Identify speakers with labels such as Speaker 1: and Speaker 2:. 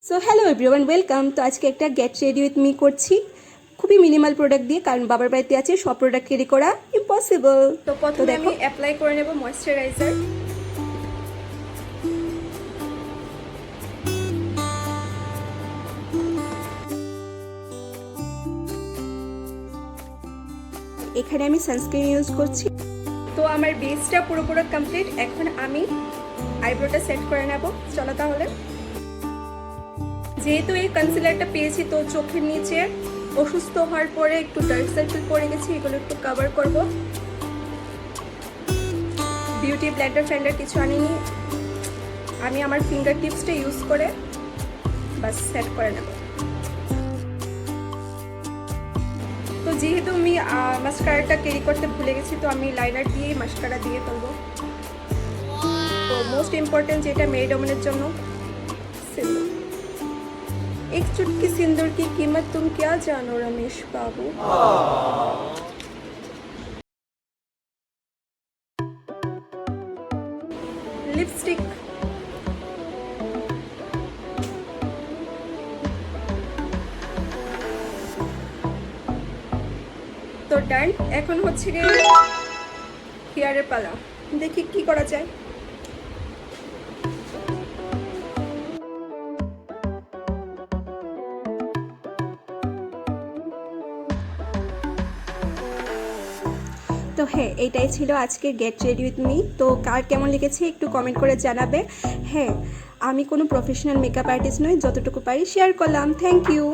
Speaker 1: So hello everyone, welcome. তো আজকে একটা গেট রেডি উইথ মি করছি, খুবই মিনিমাল প্রোডাক্ট দিয়ে, কারণ বাবার বাড়িতে আছে, সব প্রোডাক্ট ক্যারি করা ইম্পসিবল।
Speaker 2: তো প্রথমে আমি অ্যাপ্লাই করে নেব ময়শ্চারাইজার।
Speaker 1: এখানে আমি সানস্ক্রিন ইউজ করছি।
Speaker 2: তো আমার বেসটা পুরোপুরি কমপ্লিট। এখন আমি আইব্রোটা সেট করে নেব। চলো তাহলে। যেহেতু এই কনসিলারটা পেয়েছি, তো চোখের নিচে অসুস্থ হওয়ার পরে একটু ডার্ক সার্কেল পড়ে গেছে, এগুলো একটু কভার করব। বিউটি ব্লেন্ডার ফ্লেন্ডার কিছু আনিনি, আমি আমার ফিঙ্গার টিপসটা ইউজ করে বাস সেট করে নেব। তো যেহেতু আমি মাস্কারাটা ক্যারি করতে ভুলে গেছি, তো আমি লাইনার দিয়েই মাস্কারা দিয়ে ফেলবো। তো মোস্ট ইম্পর্টেন্ট যেটা মেরিডমের জন্য, सिंदूर। एक चुटकी सिंदूर की कीमत तुम क्या जानो रमेश बाबू। लिपस्टिक। তো ডান। এখন হচ্ছে গিয়ে হেয়ারের পালা, দেখি কি করা যায়।
Speaker 1: তো হ্যাঁ, এইটাই ছিল আজকে গেট রেডি উইথ মি। তো কার কেমন লেগেছে একটু কমেন্ট করে জানাবে। হ্যাঁ, আমি কোনো প্রফেশনাল মেকআপ আর্টিস্ট নই, যতটুকু পারি শেয়ার করলাম। Thank you.